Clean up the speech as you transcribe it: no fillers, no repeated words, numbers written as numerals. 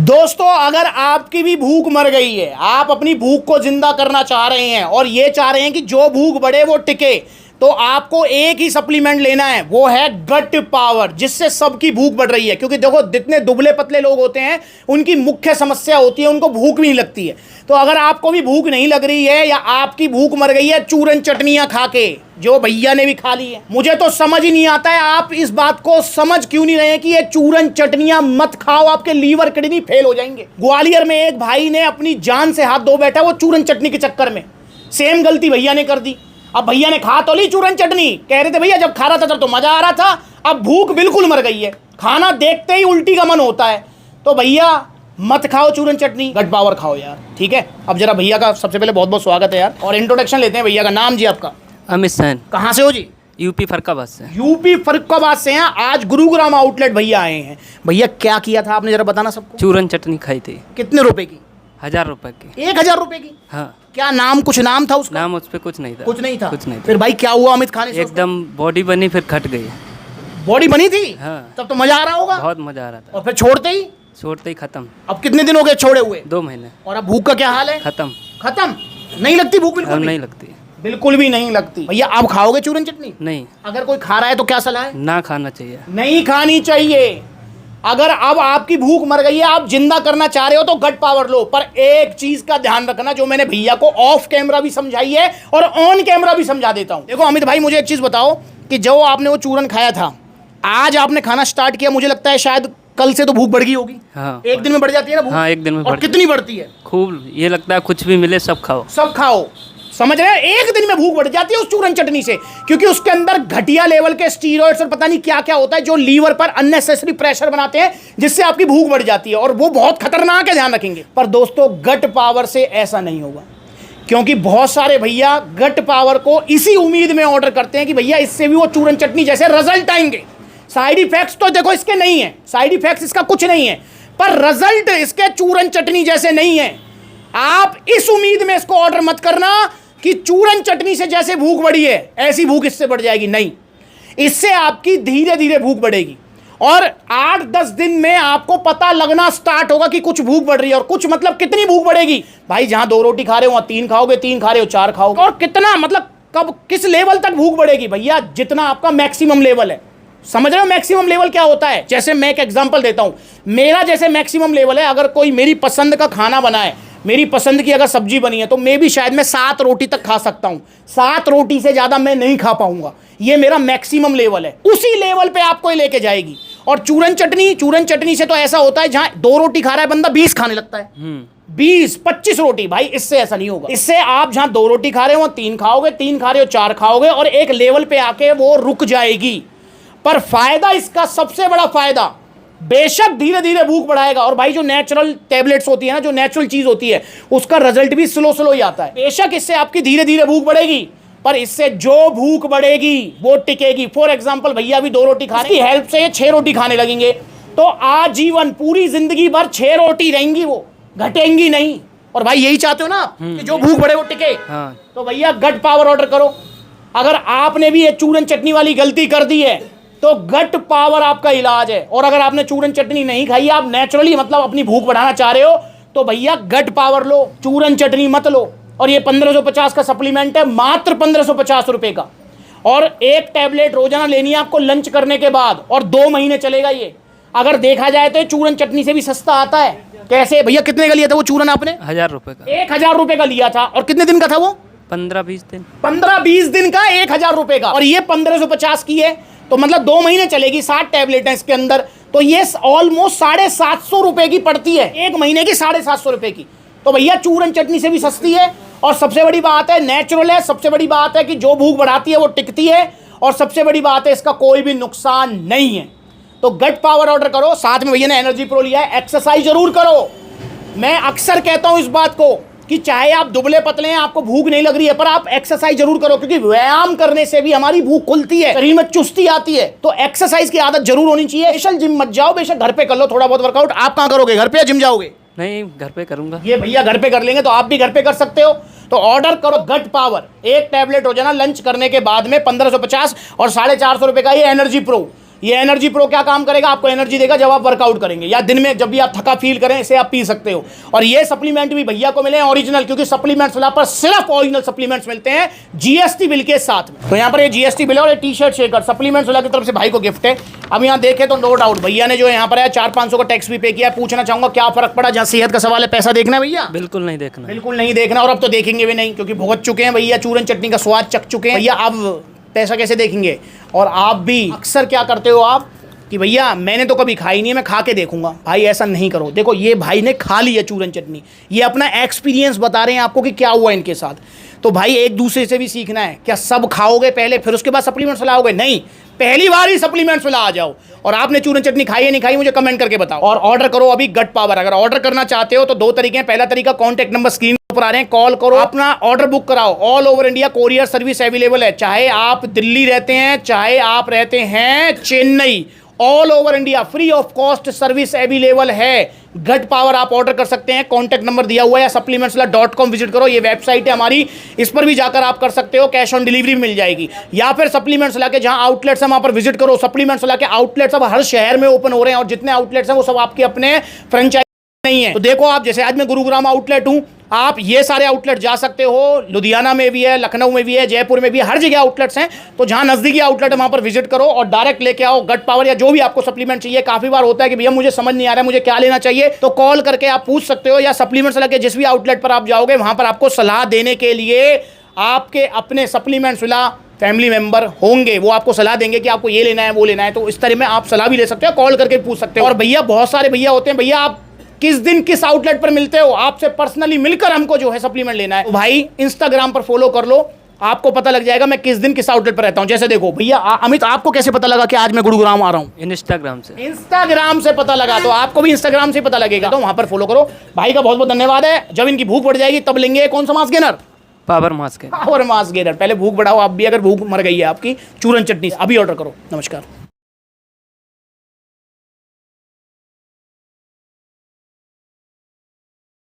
दोस्तों, अगर आपकी भी भूख मर गई है, आप अपनी भूख को जिंदा करना चाह रहे हैं और ये चाह रहे हैं कि जो भूख बढ़े वो टिके, तो आपको एक ही सप्लीमेंट लेना है, वो है गट पावर, जिससे सबकी भूख बढ़ रही है। क्योंकि देखो, जितने दुबले पतले लोग होते हैं उनकी मुख्य समस्या होती है उनको भूख भी नहीं लगती है। तो अगर आपको भी भूख नहीं लग रही है या आपकी भूख मर गई है चूरन चटनियां खा के, जो भैया ने भी खा ली है, मुझे तो समझ ही नहीं आता है आप इस बात को समझ क्यों नहीं रहे हैं कि ये चूरन चटनियां मत खाओ, आपके लीवर किडनी फेल हो जाएंगे। ग्वालियर में एक भाई ने अपनी जान से हाथ धो बैठा वो चूरन चटनी के चक्कर में। सेम गलती भैया ने कर दी। अब भैया ने खा तो ली चूरन चटनी, कह रहे थे भैया जब खा रहा था तब तो मजा आ रहा था, अब भूख बिल्कुल मर गई है, खाना देखते ही उल्टी का मन होता है। तो भैया मत खाओ चूरन चटनी, गट पावर खाओ यार, ठीक है। अब जरा भैया का सबसे पहले बहुत बहुत स्वागत है यार, और इंट्रोडक्शन लेते हैं भैया का। नाम जी आपका? अमित सैन। कहाँ से हो जी? यूपी फरक्काबाद से। यूपी फरक्काबाद से हैं। आज गुरुग्राम आउटलेट भैया आए हैं। भैया क्या किया था आपने, जरा बताना सबको। चूरन चटनी खाई थी। कितने रुपए की? 1000 रुपए की। 1000 रुपए की? हाँ। क्या नाम, कुछ नाम था उसका? नाम उस पर कुछ नहीं था। कुछ नहीं था? कुछ नहीं था। फिर भाई क्या हुआ अमित खाने से? एकदम बॉडी बनी फिर खट गई। बॉडी बनी थी? हाँ। तब तो मजा आ रहा होगा। बहुत मजा आ रहा था। और फिर छोड़ते ही? छोड़ते ही खत्म। अब कितने दिन हो गए छोड़े हुए? 2 महीने। और अब भूख का क्या हाल है? खत्म। खत्म नहीं लगती भूख? बिल्कुल अब नहीं लगती। बिल्कुल भी नहीं लगती। भैया आप खाओगे चूरन चटनी? नहीं। अगर कोई खा रहा है तो क्या सलाह है? ना खाना चाहिए। नहीं खानी चाहिए। अगर अब आपकी भूख मर गई है, आप जिंदा करना चाह रहे हो तो गट पावर लो। पर एक चीज का ध्यान रखना, जो मैंने भैया को ऑफ कैमरा भी समझाई है और ऑन कैमरा भी समझा देता हूं। देखो अमित भाई, मुझे एक चीज बताओ कि जो आपने वो चूरन खाया था, आज आपने खाना स्टार्ट किया, मुझे लगता है शायद कल से तो भूख बढ़ गई होगी। हाँ। एक दिन में बढ़ जाती है ना भूख? हाँ, एक दिन में। और कितनी बढ़ती है? खूब। ये लगता है कुछ भी मिले सब खाओ। सब खाओ, समझ रहे हैं? एक दिन में भूख बढ़ जाती है उस चूरन चटनी से, क्योंकि उसके अंदर घटिया लेवल के स्टीरॉइड्स और पता नहीं क्या क्या होता है जो लीवर पर अननेसेसरी प्रेशर बनाते हैं, जिससे आपकी भूख बढ़ जाती है, और वो बहुत खतरनाक है, ध्यान रखेंगे। पर दोस्तों, गट पावर से ऐसा नहीं होगा, क्योंकि बहुत सारे भैया गट पावर को इसी उम्मीद में ऑर्डर करते हैं कि भैया इससे भी वो चूरन चटनी जैसे रिजल्ट आएंगे। साइड इफेक्ट्स तो देखो इसके नहीं है, साइड इफेक्ट्स इसका कुछ नहीं है, पर रिजल्ट इसके चूरन चटनी जैसे नहीं है। आप इस उम्मीद में इसको ऑर्डर मत करना कि चूरन चटनी से जैसे भूख बढ़ी है ऐसी भूख इससे बढ़ जाएगी। नहीं, इससे आपकी धीरे धीरे भूख बढ़ेगी, और 8-10 दिन में आपको पता लगना स्टार्ट होगा कि कुछ भूख बढ़ रही है। और कुछ मतलब कितनी भूख बढ़ेगी भाई? जहां 2 रोटी खा रहे हो वहां 3 खाओगे, 3 खा रहे हो 4 खाओगे। और कितना मतलब कब, किस लेवल तक भूख बढ़ेगी भैया? जितना आपका मैक्सिमम लेवल है। समझ रहे हो मैक्सिमम लेवल क्या होता है? जैसे मैं एक एग्जांपल देता हूं, मेरा जैसे मैक्सिमम लेवल है, अगर कोई मेरी पसंद का खाना बनाए, मेरी पसंद की अगर सब्जी बनी है, तो मैं भी शायद मैं 7 रोटी तक खा सकता हूं। 7 रोटी से ज्यादा मैं नहीं खा पाऊंगा, ये मेरा मैक्सिमम लेवल है। उसी लेवल पे आपको लेके जाएगी। और चूरन चटनी से तो ऐसा होता है जहां 2 रोटी खा रहा है बंदा 20 खाने लगता है। 20-25 रोटी। भाई इससे ऐसा नहीं होगा। इससे आप जहां 2 रोटी खा रहे हो 3 खाओगे, 3 खा रहे हो 4 खाओगे, और एक लेवल पे आके वो रुक जाएगी। पर फायदा इसका, सबसे बड़ा फायदा, बेशक धीरे धीरे भूख बढ़ाएगा। और भाई जो नेचुरल टैबलेट्स होती है ना, जो नेचुरल चीज होती है, उसका रिजल्ट भी स्लो ही आता है। बेशक इससे आपकी धीरे धीरे भूख बढ़ेगी, पर इससे जो भूख बढ़ेगी वो टिकेगी। फॉर एग्जांपल, भैया भी 2 रोटी खा रहे हैं, हेल्प से 6 रोटी खाने लगेंगे, तो आजीवन पूरी जिंदगी भर 6 रोटी रहेंगी, वो घटेंगी नहीं। और भाई यही चाहते हो ना आप कि जो भूख बढ़े वो टिके? हाँ। तो भैया गट पावर ऑर्डर करो। अगर आपने भी ये चूरन चटनी वाली गलती कर दी है तो गट पावर आपका इलाज है। और अगर आपने चूरन चटनी नहीं खाई, आप नेचुरली मतलब अपनी भूख बढ़ाना चाह रहे हो, तो भैया गट पावर लो, चूरन चटनी मत लो। और ये 1550 का सप्लीमेंट है, मात्र 1550 रुपए का। और एक टैबलेट रोजाना लेनी है आपको लंच करने के बाद, और 2 महीने चलेगा ये। अगर देखा जाए तो चूरन चटनी से भी सस्ता आता है। कैसे भैया? कितने का लिया था वो चूरन आपने? 1000 रुपए का। 1000 रुपए का लिया था। और कितने दिन का था वो? 15-20 दिन। 15-20 दिन का 1000 रुपए का। और ये 1550 की है, तो मतलब 2 महीने चलेगी। 60 टैबलेट है इसके अंदर, तो ये ऑलमोस्ट 750 रुपए की पड़ती है, 1 महीने की 750 रुपए की। तो भैया चूरन चटनी से भी सस्ती है, और सबसे बड़ी बात है नेचुरल है। सबसे बड़ी बात है कि जो भूख बढ़ाती है वो टिकती है, और सबसे बड़ी बात है इसका कोई भी नुकसान नहीं है। तो गट पावर ऑर्डर करो। साथ में भैया ने एनर्जी प्रो लिया है। एक्सरसाइज जरूर करो। मैं अक्सर कहता हूं इस बात को कि चाहे आप दुबले पतले हैं, आपको भूख नहीं लग रही है, पर आप एक्सरसाइज जरूर करो, क्योंकि व्यायाम करने से भी हमारी भूख खुलती है, शरीर में चुस्ती आती है। तो एक्सरसाइज की आदत जरूर होनी चाहिए। स्पेशल जिम मत जाओ, बेशक घर पे कर लो थोड़ा बहुत वर्कआउट। आप कहां करोगे, घर पे या जिम जाओगे? नहीं, घर पे करूंगा। ये भैया घर पे कर लेंगे, तो आप भी घर पे कर सकते हो। तो ऑर्डर करो गट पावर, 1 टैबलेट रोजाना लंच करने के बाद में 1550, और 450 रुपए का ये एनर्जी प्रो। ये एनर्जी प्रो क्या काम करेगा, आपको एनर्जी देगा जब आप वर्कआउट करेंगे या दिन में जब भी आप थका फील करें, इसे आप पी सकते हो। और ये सप्लीमेंट भी भैया को मिले ओरिजिनल, क्योंकि सप्लीमेंट्स वाला पर सिर्फ ओरिजिनल सप्लीमेंट्स मिलते हैं जीएसटी बिल के साथ में। तो यहाँ पर ये जीएसटी बिल और ये टी शर्ट शेकर सप्लीमेंट्स वाला की तरफ से भाई को गिफ्ट है। अब यहाँ देखें तो नो डाउट भैया ने जो यहाँ पर है 400-500 का टैक्स भी पे किया। पूछना चाहूंगा क्या फर्क पड़ा, जहाँ सेहत का सवाल है पैसा देखना है भैया, बिल्कुल नहीं देखना। बिल्कुल नहीं देखना। और अब तो देखेंगे भी नहीं, क्योंकि भुगत चुके हैं भैया, चूरन चटनी का स्वाद चख चुके हैं भैया, अब पैसा कैसे देखेंगे। और आप भी अक्सर क्या करते हो आप कि भैया मैंने तो कभी खाई नहीं है, मैं खा के देखूंगा। भाई ऐसा नहीं करो। देखो ये भाई ने खा ली है चूरन चटनी, ये अपना एक्सपीरियंस बता रहे हैं आपको कि क्या हुआ इनके साथ। तो भाई एक दूसरे से भी सीखना है। क्या सब खाओगे पहले फिर उसके बाद सप्लीमेंट्स लाओगे? नहीं, पहली बार ही सप्लीमेंट्स ला आ जाओ। और आपने चूरन चटनी खाई है नहीं खाई मुझे कमेंट करके बताओ। और ऑर्डर करो अभी गट पावर। अगर ऑर्डर करना चाहते हो तो 2 तरीके हैं। पहला तरीका कॉन्टैक्ट नंबर स्क्रीन पर आ रहे हैं, कॉल करो, अपना ऑर्डर बुक कराओ। All over India courier service available है, चाहे आप दिल्ली रहते हैं चाहे आप रहते हैं Chennai, all over India free of cost service available है। गट पावर आप ऑर्डर कर सकते हैं, कॉन्टैक्ट नंबर दिया हुआ है, supplementswala.com विजिट करो, ये वेबसाइट है हमारी, इस पर भी जाकर आप कर सकते हो, कैश ऑन डिलीवरी मिल जाएगी। या फिर सप्लीमेंट्स वाला के जहां आउटलेट्स हैं वहां पर विजिट करो। सप्लीमेंट्स वाला के आउटलेट्स अब हर शहर में ओपन हो रहे हैं, और जितने आउटलेट्स हैं वो सब आपके अपने फ्रेंचाइज नहीं है। तो देखो आप, जैसे आज मैं गुरुग्राम आउटलेट हूं, आप ये सारे आउटलेट जा सकते हो, लुधियाना में भी है, लखनऊ में भी है, जयपुर में भी है, हर जगह आउटलेट्स हैं। तो जहां नजदीकी आउटलेट है वहां पर विजिट करो और डायरेक्ट लेके आओ गट पावर या जो भी आपको सप्लीमेंट चाहिए। काफी बार होता है कि भैया मुझे समझ नहीं आ रहा है मुझे क्या लेना चाहिए, तो कॉल करके आप पूछ सकते हो, या सप्लीमेंट्स लगे जिस भी आउटलेट पर आप जाओगे वहां पर आपको सलाह देने के लिए आपके अपने सप्लीमेंट्स वाला फैमिली मेंबर होंगे, वो आपको सलाह देंगे कि आपको ये लेना है वो लेना है। तो इस तरह में आप सलाह भी ले सकते हो, कॉल करके पूछ सकते हो। और भैया बहुत सारे भैया होते हैं, भैया आप किस दिन किस आउटलेट पर मिलते हो, आपसे पर्सनली मिलकर हमको जो है सप्लीमेंट लेना है, तो भाई इंस्टाग्राम पर फॉलो कर लो, आपको पता लग जाएगा मैं किस दिन किस आउटलेट पर रहता हूं। जैसे देखो भैया अमित, आपको कैसे पता लगा कि आज मैं गुरुग्राम आ रहा हूं? इंस्टाग्राम से। इंस्टाग्राम से पता लगा, तो आपको भी इंस्टाग्राम से पता लगेगा, तो वहां पर फॉलो करो। भाई का बहुत बहुत धन्यवाद है। जब इनकी भूख बढ़ जाएगी तब लेंगे कौन सा मास गेनर, पावर मास्क है। Power mass gainer. पहले भूख बढ़ाओ आप भी, अगर भूख मर गई है आपकी चूरन चटनी, अभी ऑर्डर करो। नमस्कार।